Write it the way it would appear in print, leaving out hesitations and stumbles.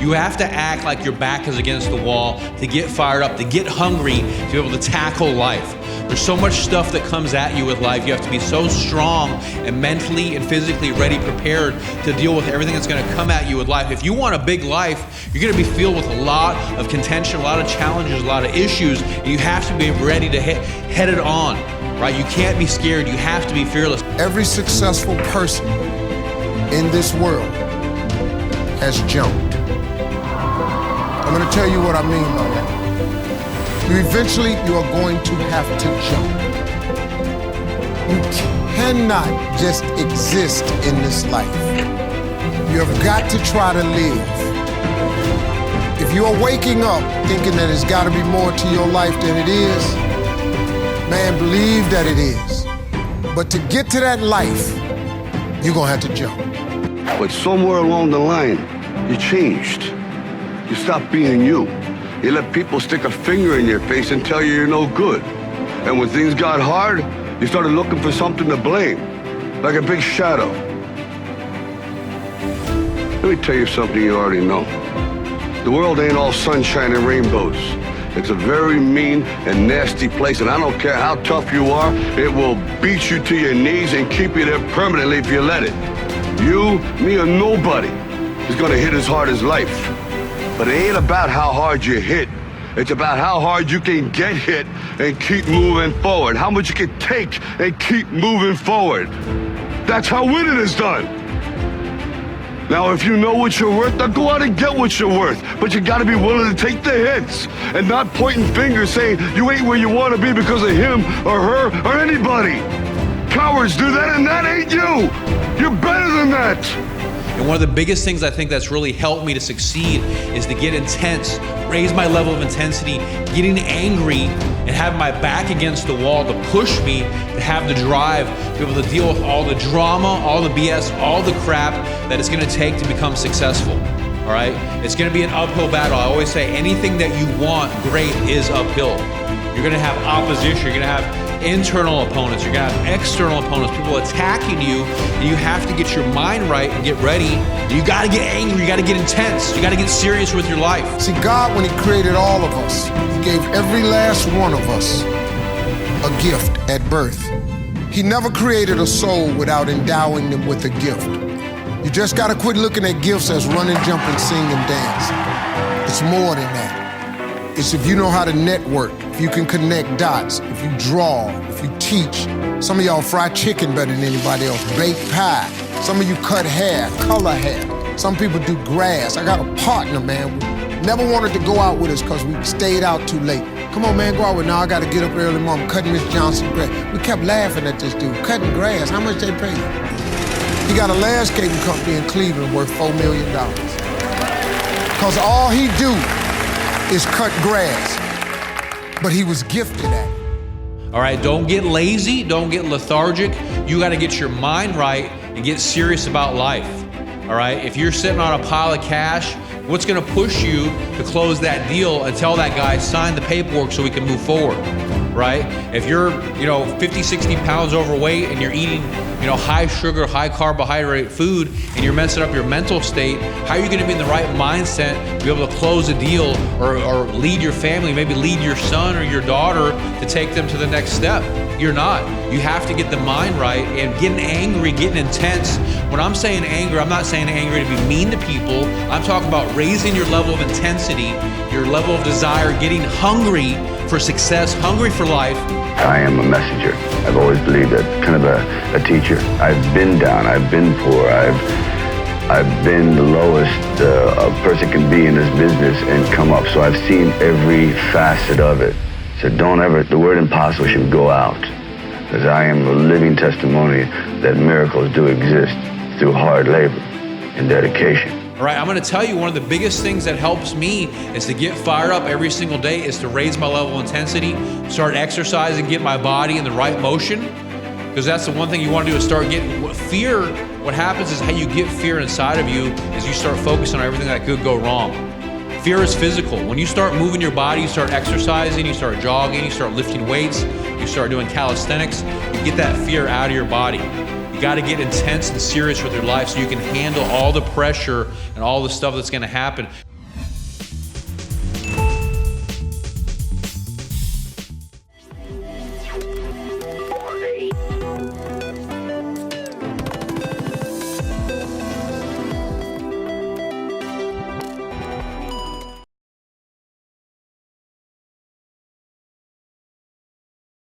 You have to act like your back is against the wall to get fired up, to get hungry, to be able to tackle life. There's so much stuff that comes at you with life. You have to be so strong and mentally and physically ready, prepared to deal with everything that's gonna come at you with life. If you want a big life, you're gonna be filled with a lot of contention, a lot of challenges, a lot of issues, and you have to be ready to head it on, right? You can't be scared, you have to be fearless. Every successful person in this world has jumped. I'm going to tell you what I mean by that. Eventually, you are going to have to jump. You cannot just exist in this life. You have got to try to live. If you are waking up thinking that it's got to be more to your life than it is, man, believe that it is. But to get to that life, you're going to have to jump. But somewhere along the line, you changed. You stopped being you. You let people stick a finger in your face and tell you you're no good. And when things got hard, you started looking for something to blame, like a big shadow. Let me tell you something you already know. The world ain't all sunshine and rainbows. It's a very mean and nasty place, and I don't care how tough you are, it will beat you to your knees and keep you there permanently if you let it. You, me, or nobody is gonna hit as hard as life. But it ain't about how hard you hit. It's about how hard you can get hit and keep moving forward. How much you can take and keep moving forward. That's how winning is done. Now, if you know what you're worth, then go out and get what you're worth. But you gotta be willing to take the hits and not pointing fingers saying you ain't where you wanna be because of him or her or anybody. Cowards do that, and that ain't you. You're better than that. And one of the biggest things I think that's really helped me to succeed is to get intense, raise my level of intensity, getting angry, and have my back against the wall to push me to have the drive to be able to deal with all the drama, all the BS, all the crap that it's gonna take to become successful, all right? It's gonna be an uphill battle. I always say anything that you want great is uphill. You're gonna have opposition, you're gonna have internal opponents, you're gonna have external opponents, people attacking you, and you have to get your mind right and get ready. You gotta get angry, you gotta get intense, you gotta get serious with your life. See, God, when He created all of us, He gave every last one of us a gift at birth. He never created a soul without endowing them with a gift. You just gotta quit looking at gifts as run and jump and sing and dance. It's more than that. It's if you know how to network, if you can connect dots, if you draw, if you teach. Some of y'all fry chicken better than anybody else, bake pie. Some of you cut hair, color hair. Some people do grass. I got a partner, man, never wanted to go out with us because we stayed out too late. Come on, man, go out with me. Now I got to get up early morning, cutting Miss Johnson grass. We kept laughing at this dude, cutting grass. How much they pay you? He got a landscaping company in Cleveland worth $4 million. Because all he do is cut grass, but he was gifted at it. All right, don't get lazy, don't get lethargic. You gotta get your mind right and get serious about life, all right? If you're sitting on a pile of cash, what's gonna push you to close that deal and tell that guy, sign the paperwork so we can move forward, right? If you're, 50, 60 pounds overweight and you're eating, high sugar, high carbohydrate food, and you're messing up your mental state, how are you gonna be in the right mindset to be able to close a deal or lead your family, maybe lead your son or your daughter to take them to the next step? You're not. You have to get the mind right, and getting angry, getting intense. When I'm saying anger, I'm not saying angry to be mean to people. I'm talking about raising your level of intensity, your level of desire, getting hungry for success, hungry for life. I am a messenger. I've always believed that, kind of a teacher. I've been down, I've been poor, I've been the lowest a person can be in this business and come up. So I've seen every facet of it. So don't ever, the word impossible should go out, because I am a living testimony that miracles do exist through hard labor and dedication. All right, I'm gonna tell you, one of the biggest things that helps me is to get fired up every single day is to raise my level of intensity, start exercising, get my body in the right motion, because that's the one thing you wanna do is start getting fear. What happens is how you get fear inside of you is you start focusing on everything that could go wrong. Fear is physical. When you start moving your body, you start exercising, you start jogging, you start lifting weights, you start doing calisthenics, you get that fear out of your body. You got to get intense and serious with your life so you can handle all the pressure and all the stuff that's going to happen.